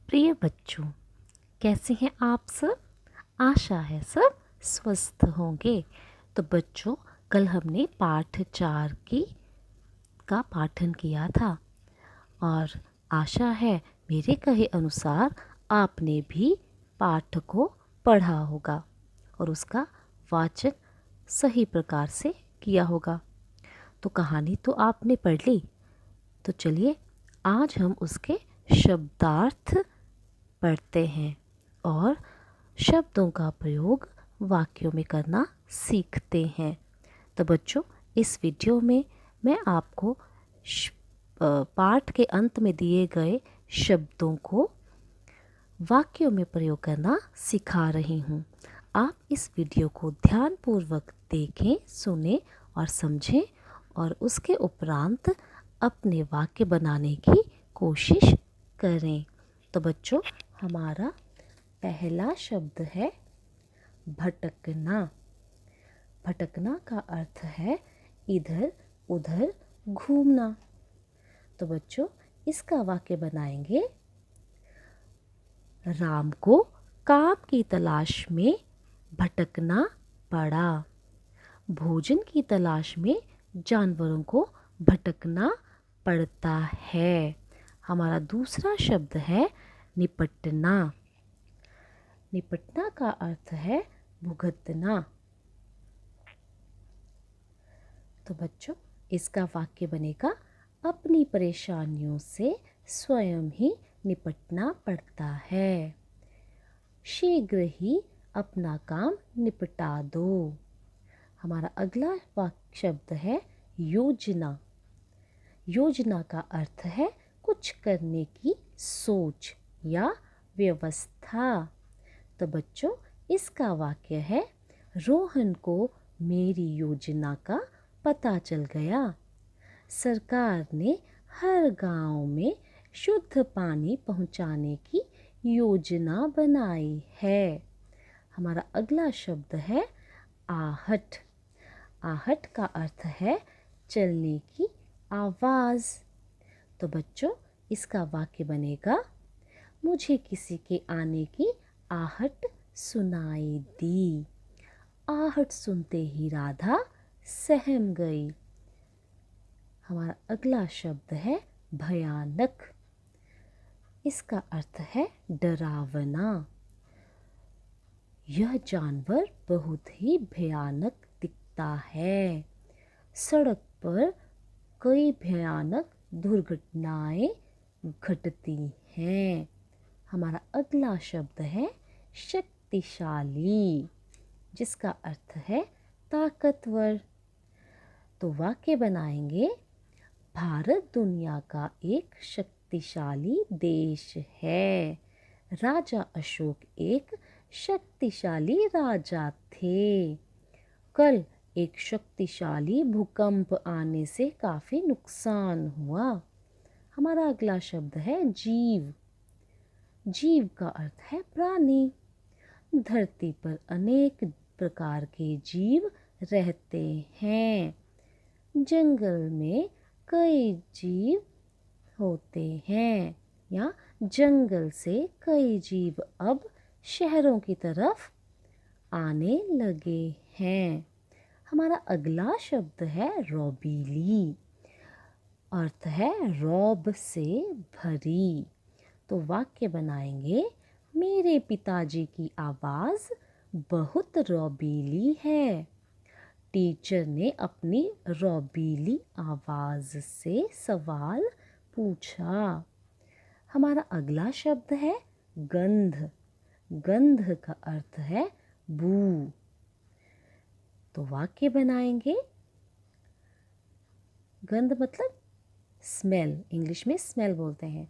प्रिय बच्चों, कैसे हैं आप सब? आशा है सब स्वस्थ होंगे। तो बच्चों, कल हमने पाठ 4 की का पाठन किया था और आशा है मेरे कहे अनुसार आपने भी पाठ को पढ़ा होगा और उसका वाचन सही प्रकार से किया होगा। तो कहानी तो आपने पढ़ ली, तो चलिए आज हम उसके शब्दार्थ पढ़ते हैं और शब्दों का प्रयोग वाक्यों में करना सीखते हैं। तो बच्चों, इस वीडियो में मैं आपको पाठ के अंत में दिए गए शब्दों को वाक्यों में प्रयोग करना सिखा रही हूँ। आप इस वीडियो को ध्यानपूर्वक देखें, सुने और समझें और उसके उपरांत अपने वाक्य बनाने की कोशिश करें। तो बच्चों, हमारा पहला शब्द है भटकना। भटकना का अर्थ है इधर उधर घूमना। तो बच्चों, इसका वाक्य बनाएंगे। राम को काम की तलाश में भटकना पड़ा। भोजन की तलाश में जानवरों को भटकना पड़ता है। हमारा दूसरा शब्द है निपटना। निपटना का अर्थ है भुगतना। तो बच्चों, इसका वाक्य बनेगा अपनी परेशानियों से स्वयं ही निपटना पड़ता है। शीघ्र ही अपना काम निपटा दो। हमारा अगला वाक्य शब्द है योजना। योजना का अर्थ है कुछ करने की सोच या व्यवस्था। तो बच्चों, इसका वाक्य है रोहन को मेरी योजना का पता चल गया। सरकार ने हर गांव में शुद्ध पानी पहुंचाने की योजना बनाई है। हमारा अगला शब्द है आहट। आहट का अर्थ है चलने की आवाज़। तो बच्चों, इसका वाक्य बनेगा मुझे किसी के आने की आहट सुनाई दी। आहट सुनते ही राधा सहम गई। हमारा अगला शब्द है भयानक। इसका अर्थ है डरावना। यह जानवर बहुत ही भयानक दिखता है। सड़क पर कई भयानक दुर्घटनाएं घटती हैं। हमारा अगला शब्द है शक्तिशाली, जिसका अर्थ है ताकतवर। तो वाक्य बनाएंगे भारत दुनिया का एक शक्तिशाली देश है। राजा अशोक एक शक्तिशाली राजा थे। कल एक शक्तिशाली भूकंप आने से काफ़ी नुकसान हुआ। हमारा अगला शब्द है जीव। जीव का अर्थ है प्राणी। धरती पर अनेक प्रकार के जीव रहते हैं। जंगल में कई जीव होते हैं या जंगल से कई जीव अब शहरों की तरफ आने लगे हैं। हमारा अगला शब्द है रौबीली। अर्थ है रौब से भरी। तो वाक्य बनाएंगे मेरे पिताजी की आवाज़ बहुत रौबीली है। टीचर ने अपनी रौबीली आवाज़ से सवाल पूछा। हमारा अगला शब्द है गंध। गंध का अर्थ है बू। तो वाक्य बनाएंगे गंध मतलब स्मेल, इंग्लिश में स्मेल बोलते हैं।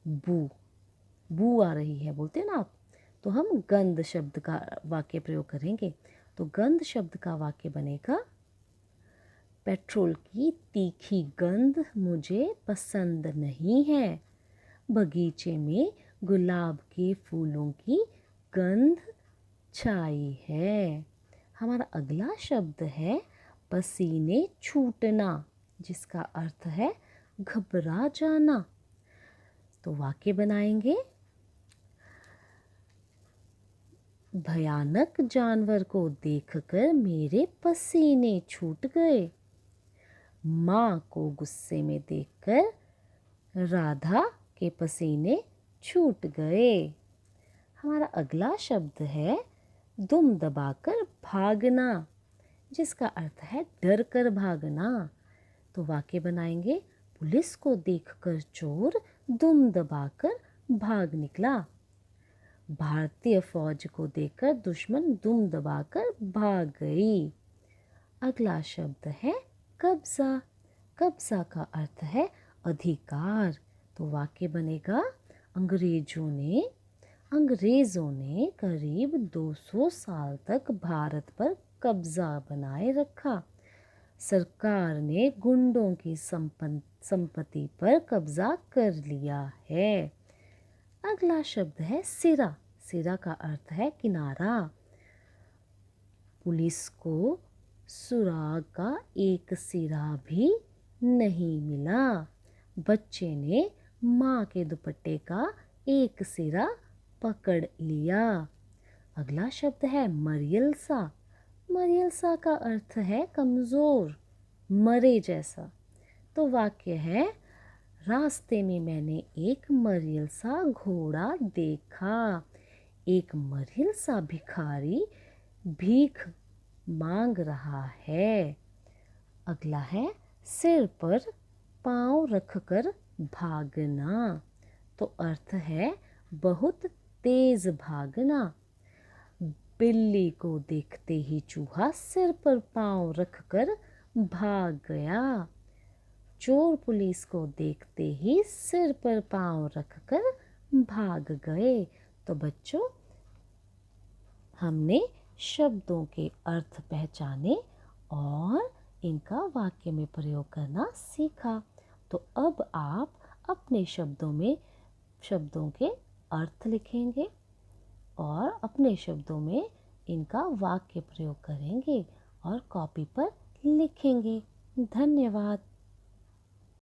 बू, बू आ रही है बोलते हैं ना आप, तो हम गंध शब्द का वाक्य प्रयोग करेंगे। तो गंध शब्द का वाक्य बनेगा पेट्रोल की तीखी गंध मुझे पसंद नहीं है। बगीचे में गुलाब के फूलों की गंध छाई है। हमारा अगला शब्द है पसीने छूटना, जिसका अर्थ है घबरा जाना। तो वाक्य बनाएंगे भयानक जानवर को देखकर मेरे पसीने छूट गए। माँ को गुस्से में देखकर राधा के पसीने छूट गए। हमारा अगला शब्द है दुम दबाकर भागना, जिसका अर्थ है डर कर भागना। तो वाक्य बनाएंगे, पुलिस को देखकर चोर दुम दबाकर भाग निकला। भारतीय फौज को देखकर दुश्मन दुम दबाकर भाग गई। अगला शब्द है कब्जा। कब्जा का अर्थ है अधिकार। तो वाक्य बनेगा, अंग्रेजों ने करीब 200 साल तक भारत पर कब्जा बनाए रखा। सरकार ने गुंडों की संपत्ति पर कब्जा कर लिया है। अगला शब्द है सिरा। सिरा का अर्थ है किनारा। पुलिस को सुराग का एक सिरा भी नहीं मिला। बच्चे ने माँ के दुपट्टे का एक सिरा पकड़ लिया। अगला शब्द है मरियलसा। मरियलसा का अर्थ है कमज़ोर, मरे जैसा। तो वाक्य है, रास्ते में मैंने एक मरियलसा घोड़ा देखा। एक मरियलसा भिखारी भीख मांग रहा है। अगला है सिर पर पाँव रखकर भागना। तो अर्थ है बहुत तेज भागना। बिल्ली को देखते ही चूहा सिर पर पाँव रखकर भाग गया। चोर पुलिस को देखते ही सिर पर पाँव रखकर भाग गए। तो बच्चों, हमने शब्दों के अर्थ पहचाने और इनका वाक्य में प्रयोग करना सीखा। तो अब आप अपने शब्दों के अर्थ लिखेंगे और अपने शब्दों में इनका वाक्य प्रयोग करेंगे और कॉपी पर लिखेंगे। धन्यवाद।